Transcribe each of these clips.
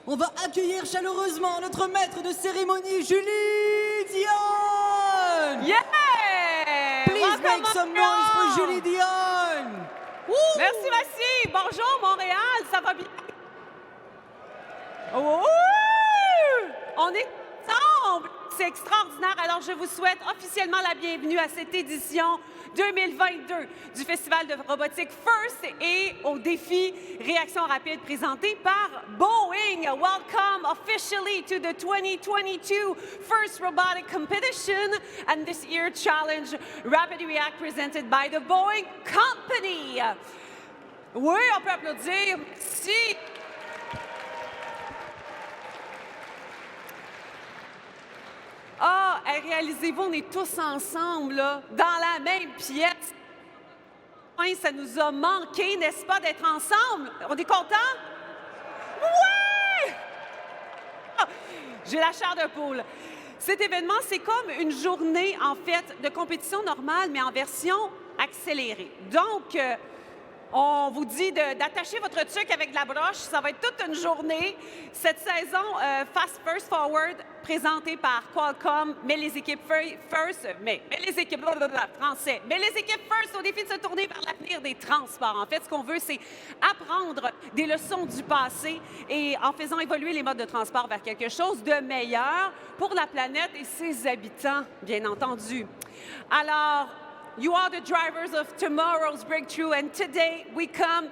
on va accueillir chaleureusement notre maître de cérémonie, Julie Dion! Yeah! Please Welcome, make some noise for Montréal! Julie Dion! Woo! Merci, merci. Bonjour, Montréal. Ça va bien? Oh! On est ensemble. C'est extraordinaire. Alors, je vous souhaite officiellement la bienvenue à cette édition 2022 du Festival de robotique FIRST et au défi Réaction rapide présenté par Boeing. Welcome officially to the 2022 FIRST Robotic Competition and this year challenge Rapid React presented by the Boeing Company. Oui, on peut applaudir. Merci. Ah, réalisez-vous, on est tous ensemble, là, dans la même pièce. Ça nous a manqué, n'est-ce pas, d'être ensemble? On est contents? Oui! Ah, j'ai la chair de poule. Cet événement, c'est comme une journée, en fait, de compétition normale, mais en version accélérée. Donc, on vous dit d'attacher votre truc avec de la broche. Ça va être toute une journée. Cette saison, Fast First Forward, présentée par Qualcomm, mais les équipes First, mais les équipes français, mais les équipes First au défi de se tourner vers l'avenir des transports. En fait, ce qu'on veut, c'est apprendre des leçons du passé et en faisant évoluer les modes de transport vers quelque chose de meilleur pour la planète et ses habitants, bien entendu. Alors, you are the drivers of tomorrow's breakthrough, and today we come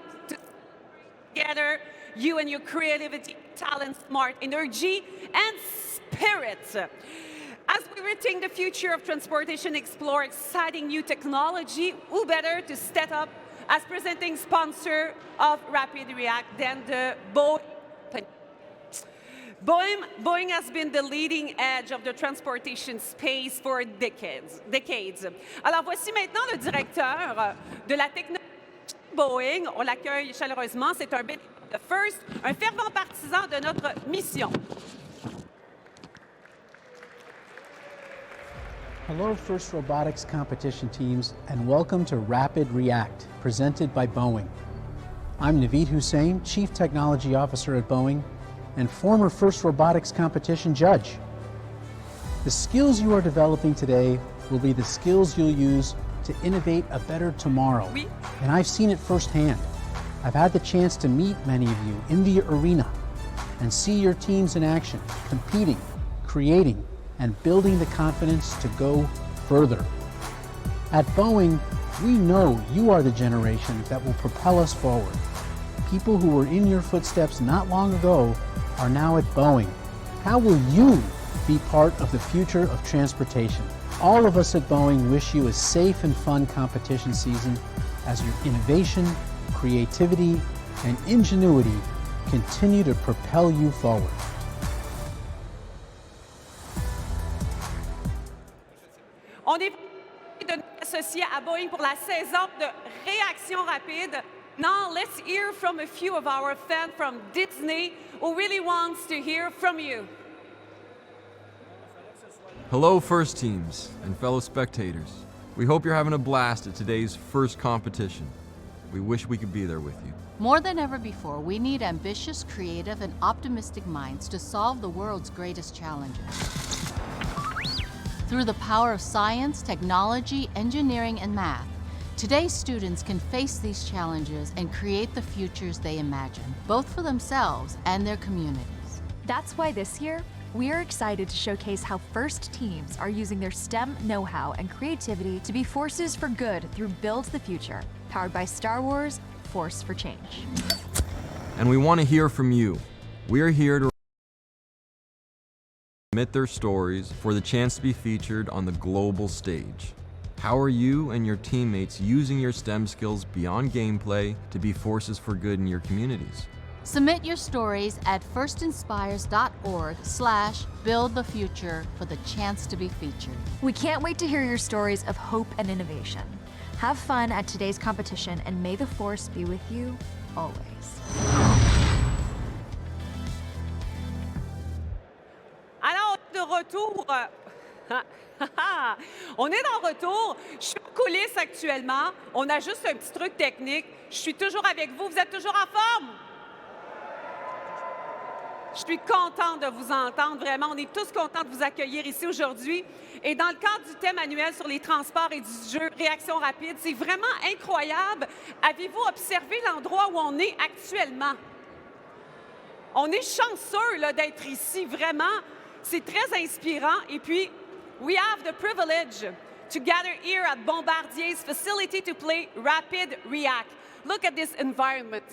together, you and your creativity, talent, smart energy, and spirit. As we rethink the future of transportation, explore exciting new technology, who better to step up as presenting sponsor of Rapid React than the Boeing. Boeing has been the leading edge of the transportation space for decades. Alors, voici maintenant le directeur de la technologie Boeing. On l'accueille chaleureusement. C'est un bénévole de FIRST, un fervent partisan de notre mission. Hello, FIRST Robotics competition teams, and welcome to Rapid React, presented by Boeing. I'm Naveed Hussain, Chief Technology Officer at Boeing, and former FIRST Robotics competition judge. The skills you are developing today will be the skills you'll use to innovate a better tomorrow. Oui. And I've seen it firsthand. I've had the chance to meet many of you in the arena and see your teams in action, competing, creating, and building the confidence to go further. At Boeing, we know you are the generation that will propel us forward. People who were in your footsteps not long ago are now at Boeing. How will you be part of the future of transportation? All of us at Boeing wish you a safe and fun competition season as your innovation, creativity, and ingenuity continue to propel you forward. On est de nous associer à Boeing pour la saison de réaction rapide. Now, let's hear from a few of our fans from Disney who really wants to hear from you. Hello, FIRST teams and fellow spectators. We hope you're having a blast at today's first competition. We wish we could be there with you. More than ever before, we need ambitious, creative, and optimistic minds to solve the world's greatest challenges. Through the power of science, technology, engineering, and math, today's students can face these challenges and create the futures they imagine, both for themselves and their communities. That's why this year, we are excited to showcase how FIRST teams are using their STEM know-how and creativity to be forces for good through Build the Future, powered by Star Wars, Force for Change. And we want to hear from you. We are here to submit their stories for the chance to be featured on the global stage. How are you and your teammates using your STEM skills beyond gameplay to be forces for good in your communities? Submit your stories at firstinspires.org/buildthefuture for the chance to be featured. We can't wait to hear your stories of hope and innovation. Have fun at today's competition, and may the Force be with you always. Alors, de retour. On est en retour. Je suis en coulisses actuellement. On a juste un petit truc technique. Je suis toujours avec vous. Vous êtes toujours en forme? Je suis contente de vous entendre, vraiment. On est tous contents de vous accueillir ici aujourd'hui. Et dans le cadre du thème annuel sur les transports et du jeu Réaction rapide, c'est vraiment incroyable. Avez-vous observé l'endroit où on est actuellement? On est chanceux là, d'être ici, vraiment. C'est très inspirant. Et puis, we have the privilege to gather here at Bombardier's facility to play Rapid React. Look at this environment.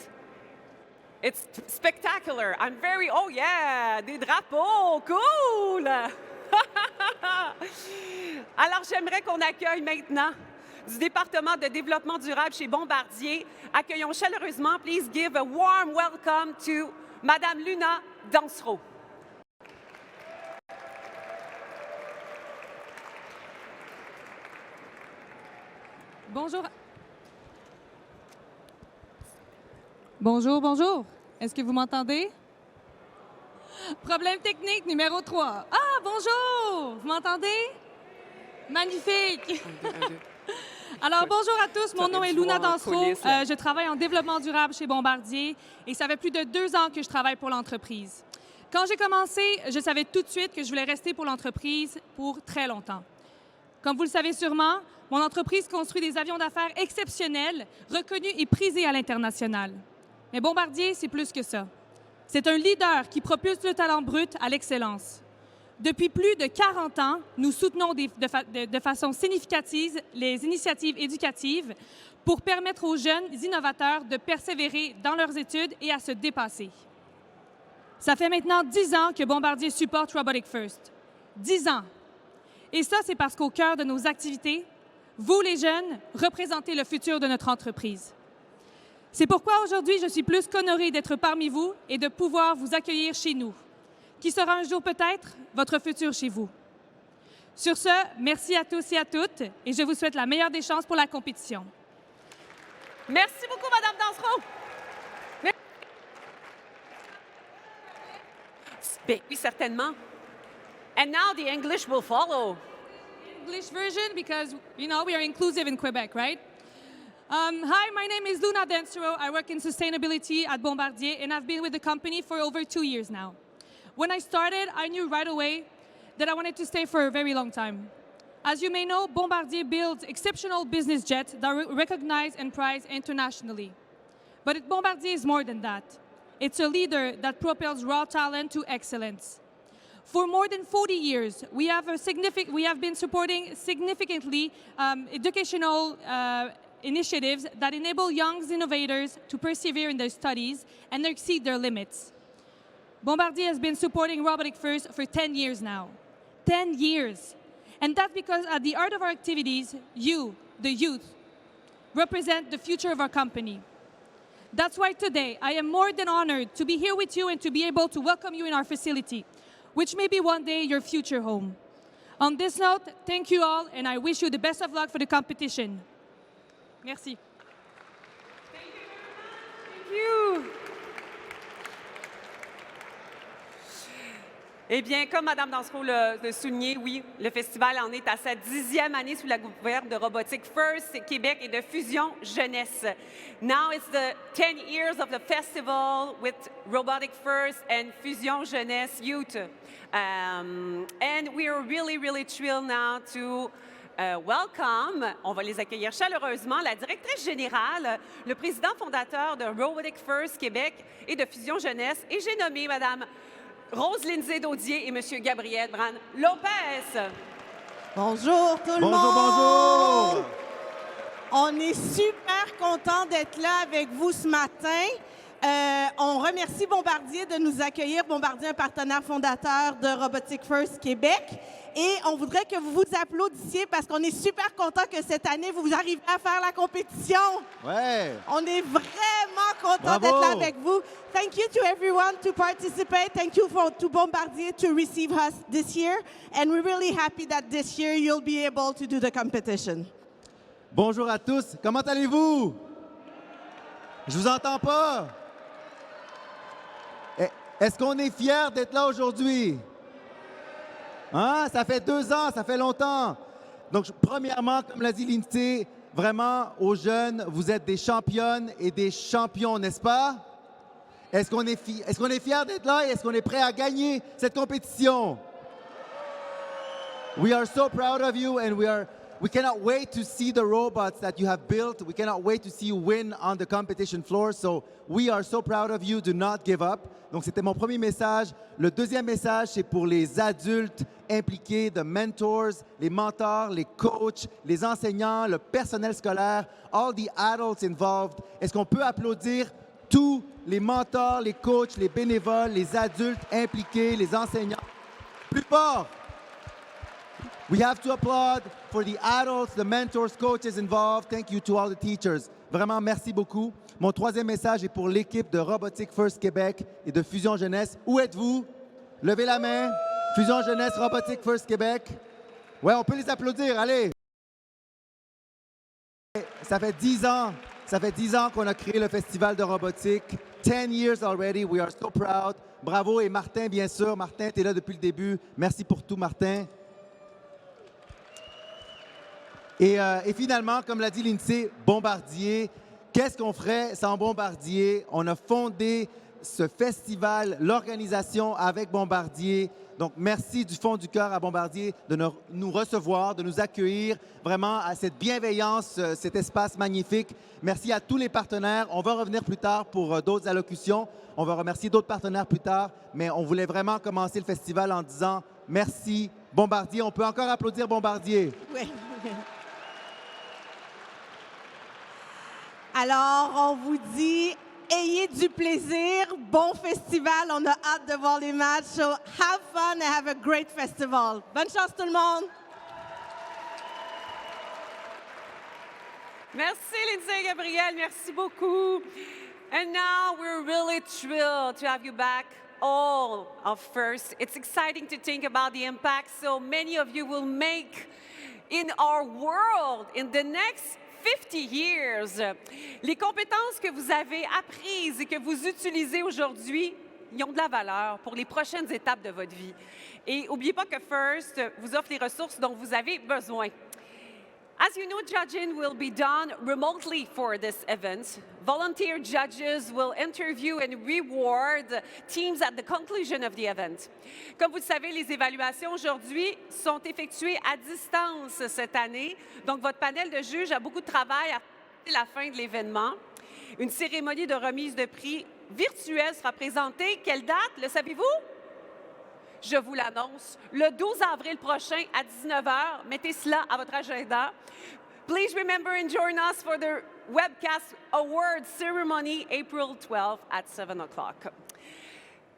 It's spectacular. I'm very, oh yeah, des drapeaux, cool! Alors, j'aimerais qu'on accueille maintenant du département de développement durable chez Bombardier. Accueillons chaleureusement, please give a warm welcome to Madame Luna Dansereau. Bonjour. Bonjour, bonjour. Est-ce que vous m'entendez? Problème technique numéro 3. Ah, bonjour! Vous m'entendez? Magnifique! Alors, bonjour à tous. Mon nom est Luna Dansereau. Je travaille en développement durable chez Bombardier et ça fait plus de 2 ans que je travaille pour l'entreprise. Quand j'ai commencé, je savais tout de suite que je voulais rester pour l'entreprise pour très longtemps. Comme vous le savez sûrement, mon entreprise construit des avions d'affaires exceptionnels, reconnus et prisés à l'international. Mais Bombardier, c'est plus que ça. C'est un leader qui propulse le talent brut à l'excellence. Depuis plus de 40 ans, nous soutenons de façon significative les initiatives éducatives pour permettre aux jeunes innovateurs de persévérer dans leurs études et à se dépasser. Ça fait maintenant 10 ans que Bombardier supporte Robotic First. 10 ans. Et ça, c'est parce qu'au cœur de nos activités, vous, les jeunes, représentez le futur de notre entreprise. C'est pourquoi aujourd'hui, je suis plus qu'honorée d'être parmi vous et de pouvoir vous accueillir chez nous, qui sera un jour peut-être votre futur chez vous. Sur ce, merci à tous et à toutes et je vous souhaite la meilleure des chances pour la compétition. Merci beaucoup, Madame Dansereau. Bien, oui, certainement. And now the English will follow. English version because, you know, we are inclusive in Quebec, right? Hi, my name is Luna Dansereau. I work in sustainability at Bombardier, and I've been with the company for over 2 years now. When I started, I knew right away that I wanted to stay for a very long time. As you may know, Bombardier builds exceptional business jets that are recognized and prized internationally. But Bombardier is more than that. It's a leader that propels raw talent to excellence. For more than 40 years, we have been supporting significantly educational initiatives that enable young innovators to persevere in their studies and exceed their limits. Bombardier has been supporting Robotic First for 10 years now. 10 years. And that's because at the heart of our activities, you, the youth, represent the future of our company. That's why today I am more than honored to be here with you and to be able to welcome you in our facility, which may be one day your future home. On this note, thank you all, and I wish you the best of luck for the competition. Merci. Thank you. Eh bien, comme Mme Dansereau l'a souligné, oui, le festival en est à sa 10e année sous la gouverne de Robotic First Québec et de Fusion Jeunesse. Now it's the 10 years of the festival with Robotic First and Fusion Jeunesse Youth. And we are really, really thrilled now to welcome, on va les accueillir chaleureusement, la directrice générale, le président fondateur de Robotic First Québec et de Fusion Jeunesse, et j'ai nommé Mme Rose-Lindsay Daudier et M. Gabriel Bran-Lopez. Bonjour tout le monde! Bonjour! On est super content d'être là avec vous ce matin. On remercie Bombardier de nous accueillir. Bombardier, un partenaire fondateur de Robotic First Québec. Et on voudrait que vous vous applaudissiez parce qu'on est super content que cette année, vous arrivez à faire la compétition. Ouais! On est vraiment content Bravo! d'être là avec vous. Thank you to everyone to participate. Thank you to Bombardier to receive us this year. And we're really happy that this year you'll be able to do the competition. Bonjour à tous. Comment allez-vous? Je vous entends pas. Est-ce qu'on est fiers d'être là aujourd'hui? Hein? Ça fait 2 ans, ça fait longtemps. Donc, premièrement, comme l'a dit Lindsay, vraiment, aux jeunes, vous êtes des championnes et des champions, n'est-ce pas? Est-ce qu'on est fiers d'être là et est-ce qu'on est prêt à gagner cette compétition? We are so proud of you and we cannot wait to see the robots that you have built. We cannot wait to see you win on the competition floor. So we are so proud of you. Do not give up. Donc c'était mon premier message. Le deuxième message, c'est pour les adultes impliqués, the mentors, les mentors, les coachs, les enseignants, le personnel scolaire, all the adults involved. Est-ce qu'on peut applaudir tous les mentors, les coachs, les bénévoles, les adultes impliqués, les enseignants? Plus fort! We have to applaud for the adults, the mentors, coaches involved. Thank you to all the teachers. Vraiment, merci beaucoup. Mon troisième message est pour l'équipe de Robotics First Québec et de Fusion Jeunesse. Où êtes-vous? Levez la main. Fusion Jeunesse, Robotics First Québec. Ouais, on peut les applaudir, allez. Ça fait 10 ans. Ça fait 10 ans qu'on a créé le festival de robotique. 10 years already. We are so proud. Bravo. Et Martin, bien sûr. Martin, tu es là depuis le début. Merci pour tout, Martin. Et finalement, comme l'a dit l'INSEE, Bombardier. Qu'est-ce qu'on ferait sans Bombardier? On a fondé ce festival, l'organisation avec Bombardier. Donc, merci du fond du cœur à Bombardier de nous recevoir, de nous accueillir vraiment à cette bienveillance, cet espace magnifique. Merci à tous les partenaires. On va revenir plus tard pour d'autres allocutions. On va remercier d'autres partenaires plus tard, mais on voulait vraiment commencer le festival en disant merci Bombardier. On peut encore applaudir Bombardier. Oui. Alors, on vous dit, ayez du plaisir, bon festival, on a hâte de voir les matchs. So have fun and have a great festival. Bonne chance tout le monde! Merci, Lindsay et Gabriel. Merci beaucoup. And now we're really thrilled to have you back, all of First. It's exciting to think about the impact so many of you will make in our world in the next 50 years. Les compétences que vous avez apprises et que vous utilisez aujourd'hui, ils ont de la valeur pour les prochaines étapes de votre vie. Et n'oubliez pas que First vous offre les ressources dont vous avez besoin. As you know, judging will be done remotely for this event. Volunteer judges will interview and reward teams at the conclusion of the event. Comme vous le savez, les évaluations aujourd'hui sont effectuées à distance cette année. Donc, votre panel de juges a beaucoup de travail à la fin de l'événement. Une cérémonie de remise de prix virtuelle sera présentée. Quelle date, le savez-vous? Je vous l'annonce, le 12 avril prochain à 19h. Mettez cela à votre agenda. Please remember and join us for the webcast awards ceremony April 12 at 7 o'clock.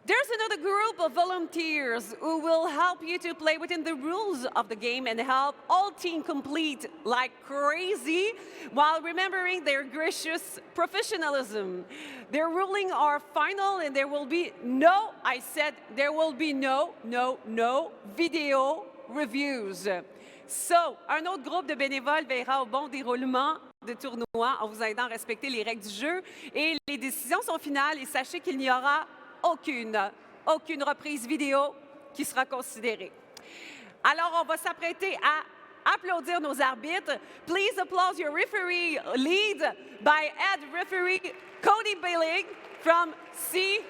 There's another group of volunteers who will help you to play within the rules of the game and help all team complete like crazy while remembering their gracious professionalism. Their ruling are final and there will be no, I said, there will be no video reviews. So, un autre groupe de bénévoles veillera au bon déroulement de tournoi en vous aidant à respecter les règles du jeu et les décisions sont finales et sachez qu'il n'y aura aucune reprise vidéo qui sera considérée. Alors, on va s'apprêter à applaudir nos arbitres. Please applaud your referee lead by head referee Cody Billig from CAE.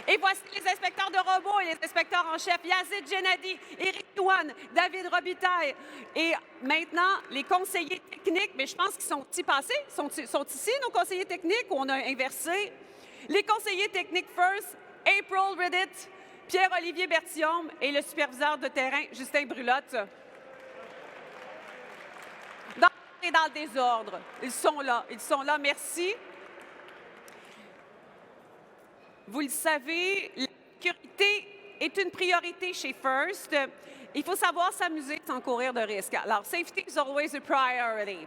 Et voici les inspecteurs de robots et les inspecteurs en chef, Yazid Genadi, Éric Douane, David Robitaille. Et maintenant, les conseillers techniques, mais je pense qu'ils sont ici passés, sont ici nos conseillers techniques ou on a inversé? Les conseillers techniques First, April Reddit, Pierre-Olivier Bertillon et le superviseur de terrain, Justin Brulotte. Dans le désordre, ils sont là, merci. Vous le savez, la sécurité est une priorité chez First. Il faut savoir s'amuser sans courir de risques. Alors, safety is always a priority.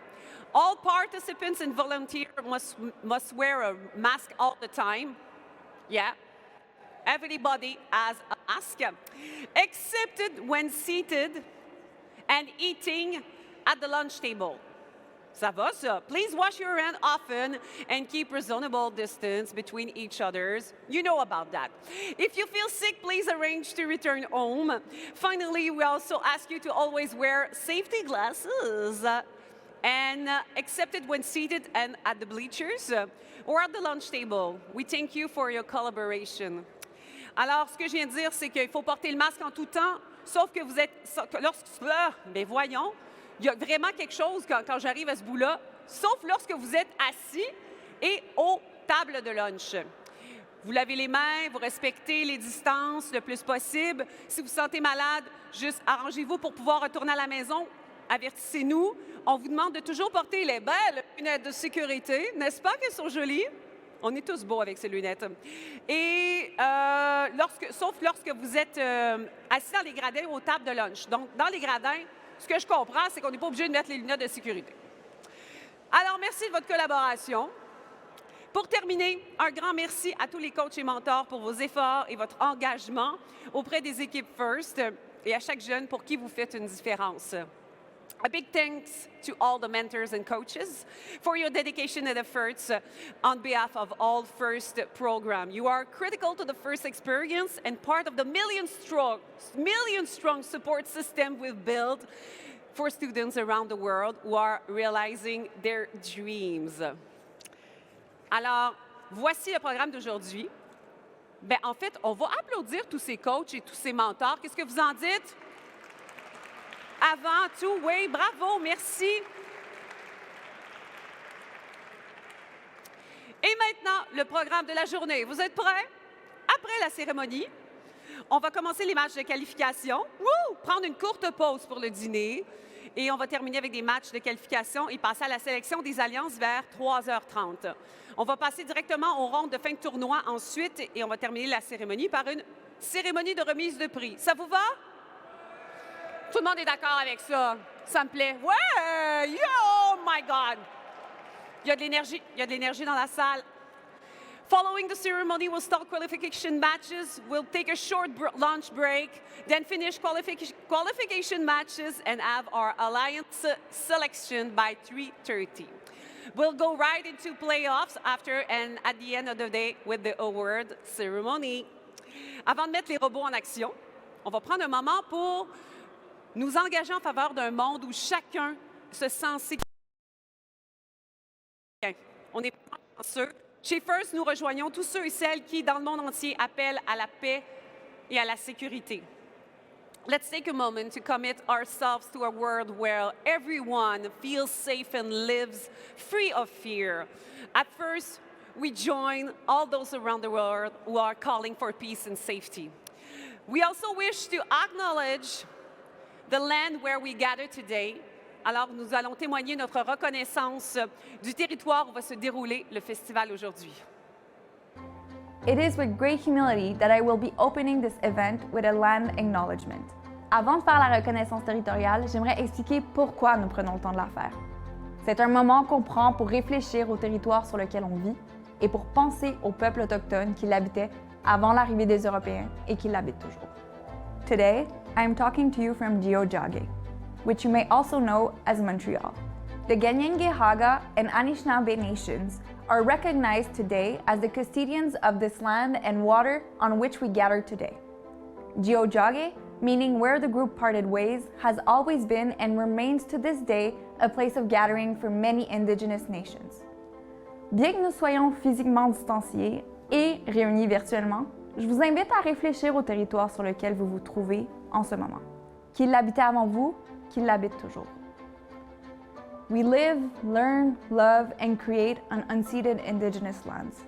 All participants and volunteers must wear a mask all the time. Yeah. Everybody has a mask, except when seated and eating at the lunch table. Ça va, ça? Please wash your hands often and keep reasonable distance between each others. You know about that. If you feel sick, please arrange to return home. Finally, we also ask you to always wear safety glasses and accepted when seated and at the bleachers or at the lunch table. We thank you for your collaboration. Alors, ce que je viens de dire, c'est qu'il faut porter le masque en tout temps, sauf que vous êtes... Mais voyons, il y a vraiment quelque chose quand j'arrive à ce bout-là, sauf lorsque vous êtes assis et aux tables de lunch. Vous lavez les mains, vous respectez les distances le plus possible. Si vous vous sentez malade, juste arrangez-vous pour pouvoir retourner à la maison. Avertissez-nous. On vous demande de toujours porter les belles lunettes de sécurité. N'est-ce pas qu'elles sont jolies? On est tous beaux avec ces lunettes. Et sauf lorsque vous êtes assis dans les gradins aux tables de lunch. Donc, dans les gradins, ce que je comprends, c'est qu'on n'est pas obligé de mettre les lunettes de sécurité. Alors, merci de votre collaboration. Pour terminer, un grand merci à tous les coachs et mentors pour vos efforts et votre engagement auprès des équipes First et à chaque jeune pour qui vous faites une différence. A big thanks to all the mentors and coaches for your dedication and efforts on behalf of all First program. You are critical to the First experience and part of the million-strong support system we've built for students around the world who are realizing their dreams. Alors, voici le programme d'aujourd'hui. Bien, en fait, on va applaudir tous ces coachs et tous ces mentors. Qu'est-ce que vous en dites? Avant tout, oui, bravo, merci. Et maintenant, le programme de la journée. Vous êtes prêts? Après la cérémonie, on va commencer les matchs de qualification, prendre une courte pause pour le dîner et on va terminer avec des matchs de qualification et passer à la sélection des alliances vers 3h30. On va passer directement aux rondes de fin de tournoi ensuite et on va terminer la cérémonie par une cérémonie de remise de prix. Ça vous va? Tout le monde est d'accord avec ça. Ça me plaît. Ouais! Oh my God! Il y a de l'énergie dans la salle. Following the ceremony, we'll start qualification matches. We'll take a short lunch break, then finish qualification matches and have our alliance selection by 3:30. We'll go right into playoffs after and at the end of the day with the award ceremony. Avant de mettre les robots en action, on va prendre un moment pour nous engager en faveur d'un monde où chacun se sent sécurisé. On est chanceux. Chez First, nous rejoignons tous ceux et celles qui, dans le monde entier, appellent à la paix et à la sécurité. Let's take a moment to commit ourselves to a world where everyone feels safe and lives free of fear. At First, we join all those around the world who are calling for peace and safety. We also wish to acknowledge the land where we gather today. Alors, nous allons témoigner notre reconnaissance du territoire où va se dérouler le festival aujourd'hui. It is with great humility that I will be opening this event with a land acknowledgement. Avant de faire la reconnaissance territoriale, j'aimerais expliquer pourquoi nous prenons le temps de la faire. C'est un moment qu'on prend pour réfléchir au territoire sur lequel on vit et pour penser aux peuples autochtones qui l'habitaient avant l'arrivée des Européens et qui l'habitent toujours. Today, I am talking to you from Tiohtià:ke, which you may also know as Montreal. The Kanien'kehá:ka and Anishinaabe nations are recognized today as the custodians of this land and water on which we gather today. Tiohtià:ke, meaning where the group parted ways, has always been and remains to this day a place of gathering for many Indigenous nations. Bien que nous soyons physiquement distanciés et réunis virtuellement, je vous invite à réfléchir au territoire sur lequel vous vous trouvez en ce moment. Qui l'habitait avant vous, qui l'habite toujours. We live, learn, love, and create on unceded Indigenous lands.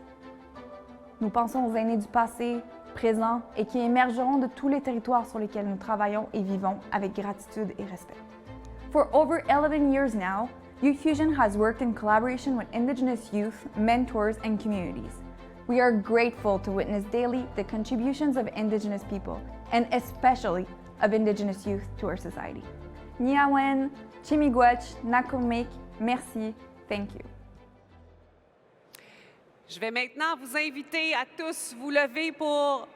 Nous pensons aux aînés du passé, présent et qui émergeront de tous les territoires sur lesquels nous travaillons et vivons avec gratitude et respect. For over 11 years now, Youth Fusion has worked in collaboration with Indigenous youth, mentors, and communities. We are grateful to witness daily the contributions of Indigenous people, and especially of Indigenous youth to our society. Niawen, Chimigwech, Nakumik, merci, thank you. Je vais maintenant vous inviter à tous vous lever pour...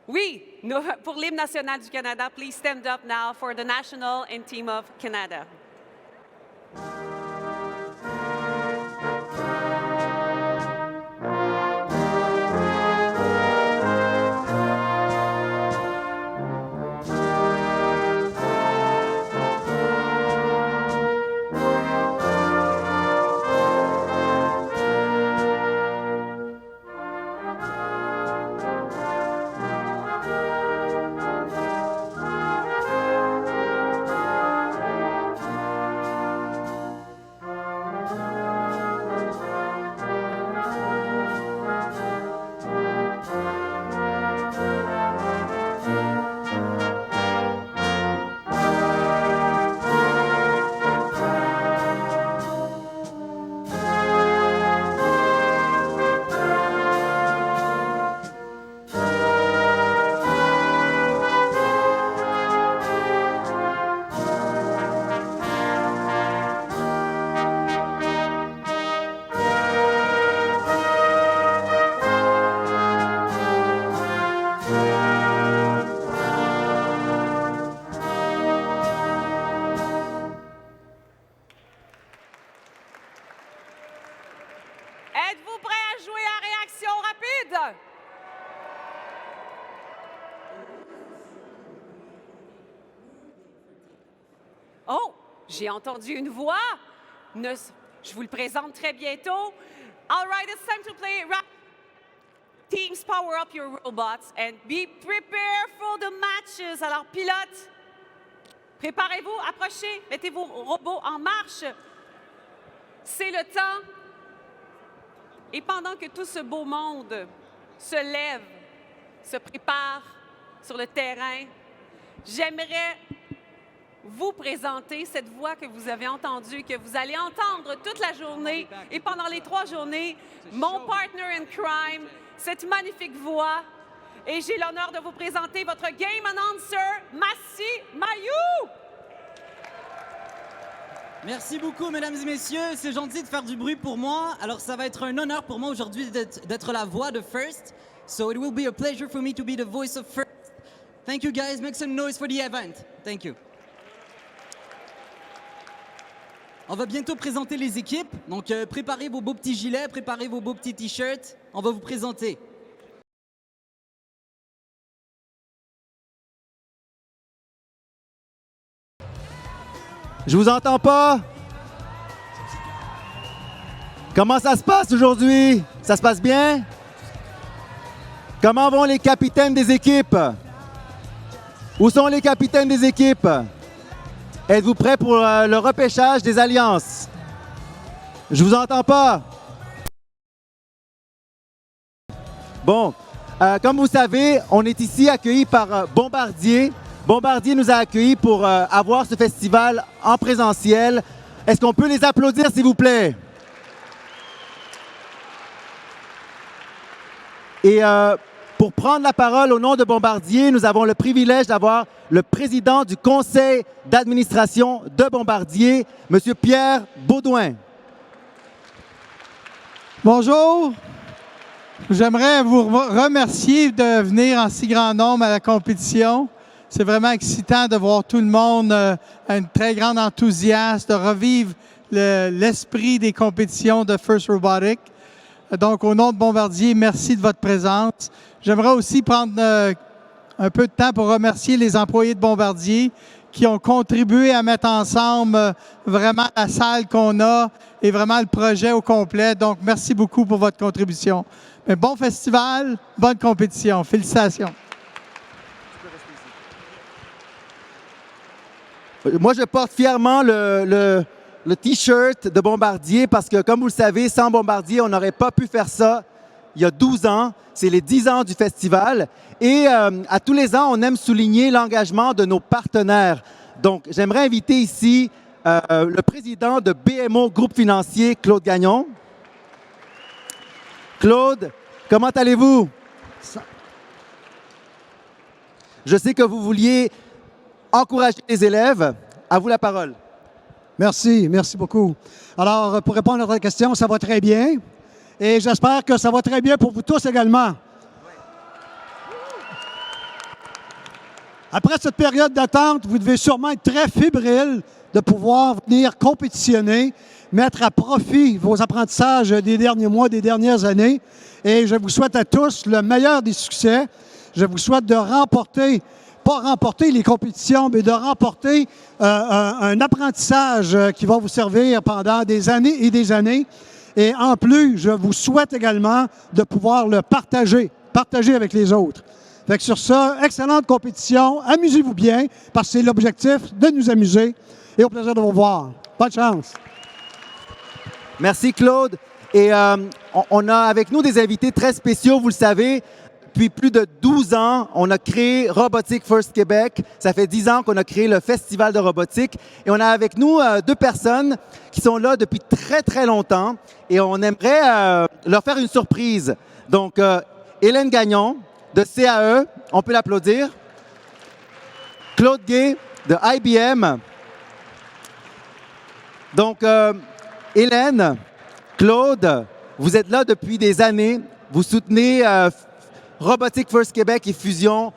Oui, pour l'hymne national du Canada. Please stand up now for the national anthem of Canada. J'ai entendu une voix. Je vous le présente très bientôt. All right, it's time to play. Teams, power up your robots and be prepared for the matches. Alors, pilotes, préparez-vous, approchez, mettez vos robots en marche. C'est le temps. Et pendant que tout ce beau monde se lève, se prépare sur le terrain, j'aimerais vous présenter cette voix que vous avez entendue, que vous allez entendre toute la journée et pendant les 3 journées, mon partner in crime, cette magnifique voix. Et j'ai l'honneur de vous présenter votre game announcer, Massi Mayou. Merci beaucoup, mesdames et messieurs. C'est gentil de faire du bruit pour moi. Alors, ça va être un honneur pour moi aujourd'hui d'être la voix de First. So it will be a pleasure for me to be the voice of First. Thank you, guys. Make some noise for the event. Thank you. On va bientôt présenter les équipes. Donc, préparez vos beaux petits gilets, préparez vos beaux petits t-shirts. On va vous présenter. Je vous entends pas. Comment ça se passe aujourd'hui? Ça se passe bien? Comment vont les capitaines des équipes? Où sont les capitaines des équipes? Êtes-vous prêts pour le repêchage des alliances? Je vous entends pas. Bon, comme vous savez, on est ici accueillis par Bombardier. Bombardier nous a accueillis pour avoir ce festival en présentiel. Est-ce qu'on peut les applaudir, s'il vous plaît? Et pour prendre la parole au nom de Bombardier, nous avons le privilège d'avoir le président du conseil d'administration de Bombardier, M. Pierre Baudouin. Bonjour. J'aimerais vous remercier de venir en si grand nombre à la compétition. C'est vraiment excitant de voir tout le monde, un très grand enthousiasme, de revivre l'esprit des compétitions de First Robotics. Donc, au nom de Bombardier, merci de votre présence. J'aimerais aussi prendre un peu de temps pour remercier les employés de Bombardier qui ont contribué à mettre ensemble vraiment la salle qu'on a et vraiment le projet au complet. Donc, merci beaucoup pour votre contribution. Mais bon festival, bonne compétition. Félicitations. Moi, je porte fièrement le T-shirt de Bombardier parce que, comme vous le savez, sans Bombardier, on n'aurait pas pu faire ça il y a 12 ans. C'est les 10 ans du festival. Et à tous les ans, on aime souligner l'engagement de nos partenaires. Donc, j'aimerais inviter ici le président de BMO Groupe Financier, Claude Gagnon. Claude, comment allez-vous? Je sais que vous vouliez encourager les élèves. À vous la parole. Merci beaucoup. Alors, pour répondre à votre question, ça va très bien. Et j'espère que ça va très bien pour vous tous également. Après cette période d'attente, vous devez sûrement être très fébrile de pouvoir venir compétitionner, mettre à profit vos apprentissages des derniers mois, des dernières années. Et je vous souhaite à tous le meilleur des succès. Je vous souhaite de remporter, pas remporter les compétitions, mais de remporter un apprentissage qui va vous servir pendant des années et des années. Et en plus, je vous souhaite également de pouvoir le partager avec les autres. Fait que sur ça, excellente compétition, amusez-vous bien, parce que c'est l'objectif de nous amuser. Et au plaisir de vous voir. Bonne chance. Merci Claude. Et on a avec nous des invités très spéciaux, vous le savez. Depuis plus de 12 ans, on a créé Robotics First Québec. Ça fait 10 ans qu'on a créé le Festival de robotique. Et on a avec nous 2 personnes qui sont là depuis très, très longtemps. Et on aimerait leur faire une surprise. Donc, Hélène Gagnon de CAE, on peut l'applaudir. Claude Gay de IBM. Donc, Hélène, Claude, vous êtes là depuis des années. Vous soutenez Robotics First Québec et Fusion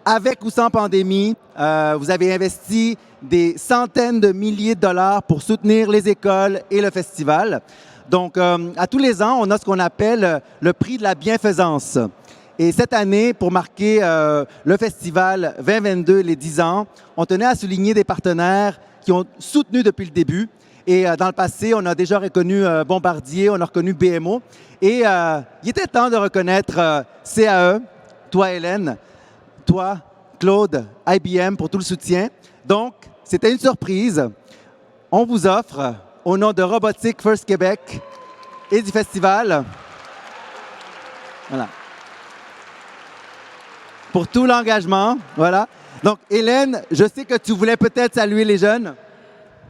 avec ou sans pandémie. Vous avez investi des centaines de milliers de dollars pour soutenir les écoles et le festival. Donc, à tous les ans, on a ce qu'on appelle le prix de la bienfaisance. Et cette année, pour marquer le festival 2022, les 10 ans, on tenait à souligner des partenaires qui ont soutenu depuis le début. Et dans le passé, on a déjà reconnu Bombardier, on a reconnu BMO. Et il était temps de reconnaître CAE, toi Hélène, toi Claude, IBM pour tout le soutien. Donc, c'était une surprise. On vous offre, au nom de Robotics First Québec et du festival, voilà, pour tout l'engagement. Voilà. Donc, Hélène, je sais que tu voulais peut-être saluer les jeunes.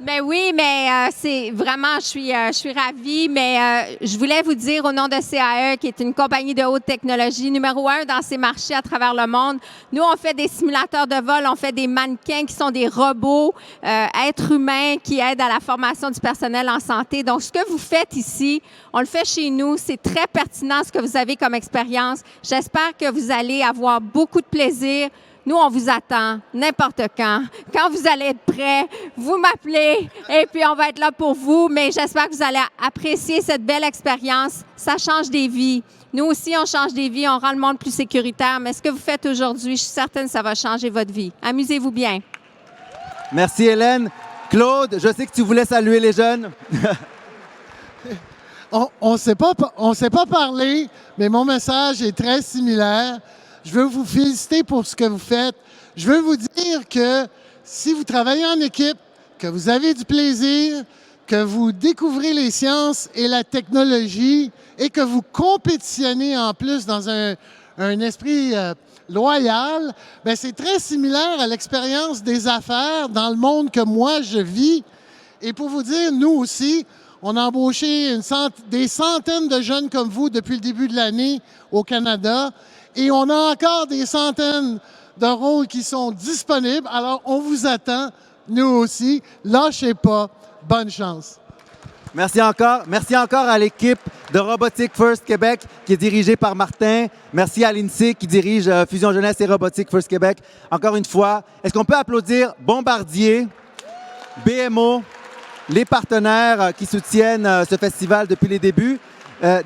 Ben oui, mais c'est vraiment, je suis ravie, mais je voulais vous dire au nom de CAE, qui est une compagnie de haute technologie, numéro 1 dans ses marchés à travers le monde. Nous, on fait des simulateurs de vol, on fait des mannequins qui sont des robots, êtres humains qui aident à la formation du personnel en santé. Donc, ce que vous faites ici, on le fait chez nous. C'est très pertinent ce que vous avez comme expérience. J'espère que vous allez avoir beaucoup de plaisir. Nous, on vous attend n'importe quand. Quand vous allez être prêts, vous m'appelez et puis on va être là pour vous. Mais j'espère que vous allez apprécier cette belle expérience. Ça change des vies. Nous aussi, on change des vies, on rend le monde plus sécuritaire. Mais ce que vous faites aujourd'hui, je suis certaine que ça va changer votre vie. Amusez-vous bien. Merci Hélène. Claude, je sais que tu voulais saluer les jeunes. On ne s'est pas parlé, mais mon message est très similaire. Je veux vous féliciter pour ce que vous faites. Je veux vous dire que si vous travaillez en équipe, que vous avez du plaisir, que vous découvrez les sciences et la technologie et que vous compétitionnez en plus dans un esprit loyal, bien, c'est très similaire à l'expérience des affaires dans le monde que moi, je vis. Et pour vous dire, nous aussi, on a embauché des centaines de jeunes comme vous depuis le début de l'année au Canada. Et on a encore des centaines de rôles qui sont disponibles. Alors, on vous attend, nous aussi. Lâchez pas. Bonne chance. Merci encore. Merci encore à l'équipe de Robotics First Québec qui est dirigée par Martin. Merci à l'INSEE qui dirige Fusion Jeunesse et Robotics First Québec. Encore une fois, est-ce qu'on peut applaudir Bombardier, BMO, les partenaires qui soutiennent ce festival depuis les débuts?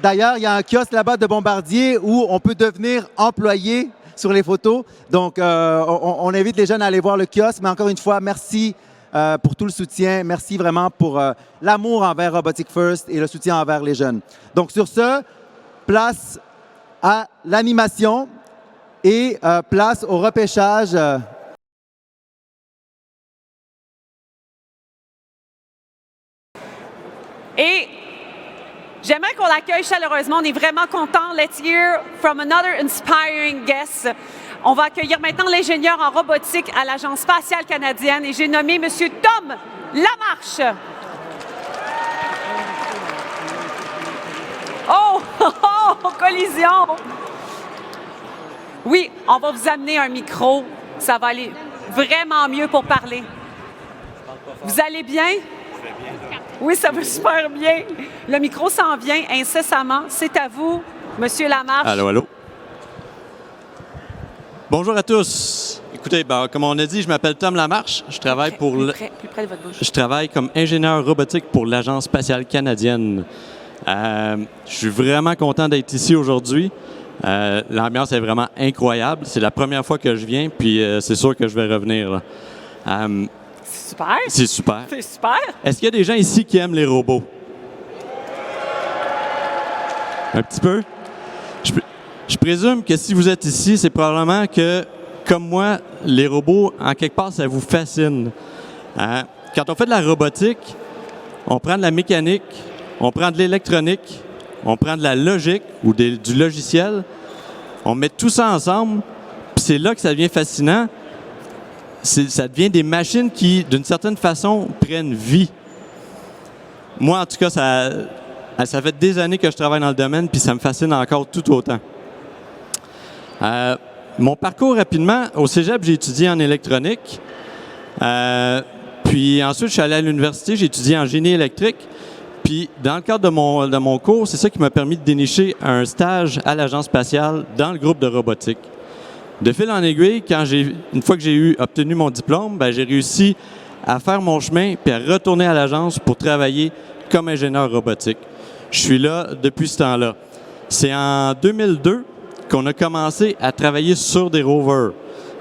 D'ailleurs, il y a un kiosque là-bas de Bombardier où on peut devenir employé sur les photos. Donc, on invite les jeunes à aller voir le kiosque. Mais encore une fois, merci pour tout le soutien. Merci vraiment pour l'amour envers Robotics First et le soutien envers les jeunes. Donc, sur ce, place à l'animation et place au repêchage. Et j'aimerais qu'on l'accueille chaleureusement. On est vraiment contents. Let's hear from another inspiring guest. On va accueillir maintenant l'ingénieur en robotique à l'Agence spatiale canadienne et j'ai nommé M. Tom Lamarche. Oh, collision! Oui, on va vous amener un micro. Ça va aller vraiment mieux pour parler. Vous allez bien? Oui, ça va super bien. Le micro s'en vient incessamment. C'est à vous, Monsieur Lamarche. Allô, allô. Bonjour à tous. Écoutez, comme on a dit, je m'appelle Tom Lamarche. Je travaille plus près de votre bouche. Je travaille comme ingénieur robotique pour l'Agence spatiale canadienne. Je suis vraiment content d'être ici aujourd'hui. L'ambiance est vraiment incroyable. C'est la première fois que je viens, puis c'est sûr que je vais revenir. Là. C'est super. C'est super. C'est super. Est-ce qu'il y a des gens ici qui aiment les robots? Un petit peu? Je présume que si vous êtes ici, c'est probablement que, comme moi, les robots, en quelque part, ça vous fascine. Quand on fait de la robotique, on prend de la mécanique, on prend de l'électronique, on prend de la logique ou du logiciel, on met tout ça ensemble, puis c'est là que ça devient fascinant. Ça devient des machines qui, d'une certaine façon, prennent vie. Moi, en tout cas, ça fait des années que je travaille dans le domaine, puis ça me fascine encore tout autant. Mon parcours, rapidement, au cégep, j'ai étudié en électronique. Puis ensuite, je suis allé à l'université, j'ai étudié en génie électrique. Puis dans le cadre de mon cours, c'est ça qui m'a permis de dénicher un stage à l'Agence spatiale dans le groupe de robotique. De fil en aiguille, une fois que j'ai obtenu mon diplôme, j'ai réussi à faire mon chemin puis à retourner à l'agence pour travailler comme ingénieur robotique. Je suis là depuis ce temps-là. C'est en 2002 qu'on a commencé à travailler sur des rovers.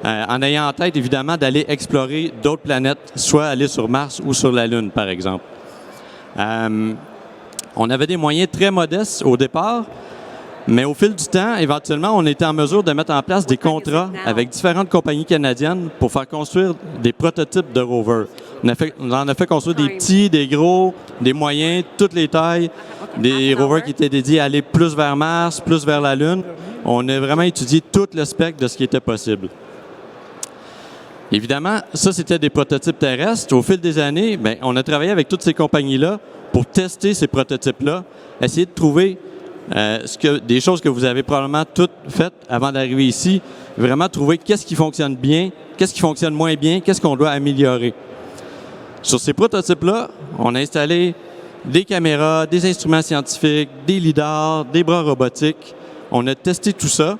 en ayant en tête, évidemment, d'aller explorer d'autres planètes, soit aller sur Mars ou sur la Lune, par exemple. On avait des moyens très modestes au départ, mais au fil du temps, éventuellement, on était en mesure de mettre en place des contrats avec différentes compagnies canadiennes pour faire construire des prototypes de rovers. On en a fait construire des petits, des gros, des moyens, toutes les tailles, des rovers qui étaient dédiés à aller plus vers Mars, plus vers la Lune. On a vraiment étudié tout le spectre de ce qui était possible. Évidemment, ça, c'était des prototypes terrestres. Au fil des années, bien, on a travaillé avec toutes ces compagnies-là pour tester ces prototypes-là, essayer de trouver des choses que vous avez probablement toutes faites avant d'arriver ici, vraiment trouver qu'est-ce qui fonctionne bien, qu'est-ce qui fonctionne moins bien, qu'est-ce qu'on doit améliorer. Sur ces prototypes-là, on a installé des caméras, des instruments scientifiques, des lidars, des bras robotiques. On a testé tout ça.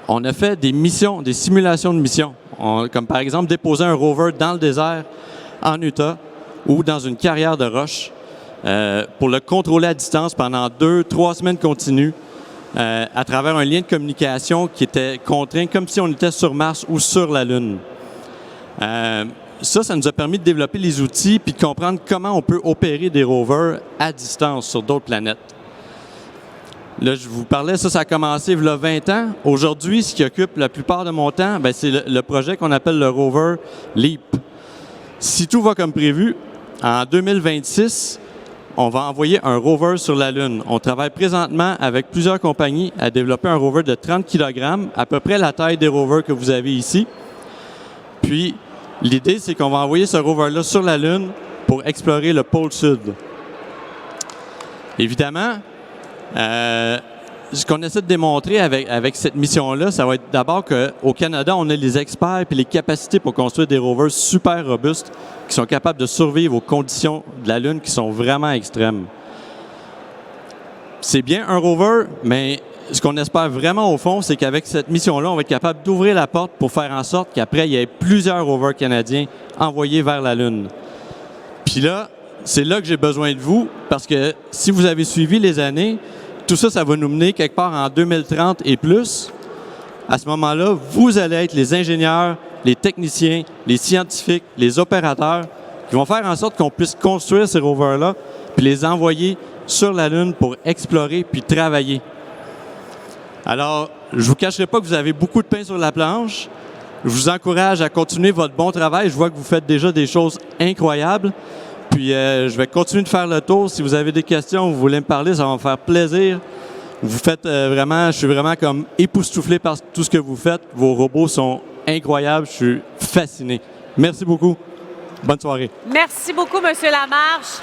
On a fait des missions, des simulations de missions, comme par exemple déposer un rover dans le désert en Utah ou dans une carrière de roche pour le contrôler à distance pendant 2-3 semaines continues à travers un lien de communication qui était contraint comme si on était sur Mars ou sur la Lune. Ça nous a permis de développer les outils puis de comprendre comment on peut opérer des rovers à distance sur d'autres planètes. Là, je vous parlais, ça a commencé il y a 20 ans. Aujourd'hui, ce qui occupe la plupart de mon temps, c'est le projet qu'on appelle le rover LEAP. Si tout va comme prévu, en 2026, on va envoyer un rover sur la Lune. On travaille présentement avec plusieurs compagnies à développer un rover de 30 kg, à peu près la taille des rovers que vous avez ici. Puis, l'idée, c'est qu'on va envoyer ce rover-là sur la Lune pour explorer le pôle Sud. Évidemment, ce qu'on essaie de démontrer avec cette mission-là, ça va être d'abord qu'au Canada, on a les experts et les capacités pour construire des rovers super robustes qui sont capables de survivre aux conditions de la Lune qui sont vraiment extrêmes. C'est bien un rover, mais ce qu'on espère vraiment au fond, c'est qu'avec cette mission-là, on va être capable d'ouvrir la porte pour faire en sorte qu'après, il y ait plusieurs rovers canadiens envoyés vers la Lune. Puis là, c'est là que j'ai besoin de vous, parce que si vous avez suivi les années, tout ça, ça va nous mener quelque part en 2030 et plus. À ce moment-là, vous allez être les ingénieurs, les techniciens, les scientifiques, les opérateurs qui vont faire en sorte qu'on puisse construire ces rovers-là puis les envoyer sur la Lune pour explorer puis travailler. Alors, je ne vous cacherai pas que vous avez beaucoup de pain sur la planche. Je vous encourage à continuer votre bon travail. Je vois que vous faites déjà des choses incroyables. Puis, je vais continuer de faire le tour. Si vous avez des questions, vous voulez me parler, ça va me faire plaisir. Vous faites vraiment, je suis vraiment comme époustouflé par tout ce que vous faites. Vos robots sont incroyables. Je suis fasciné. Merci beaucoup. Bonne soirée. Merci beaucoup, M. Lamarche.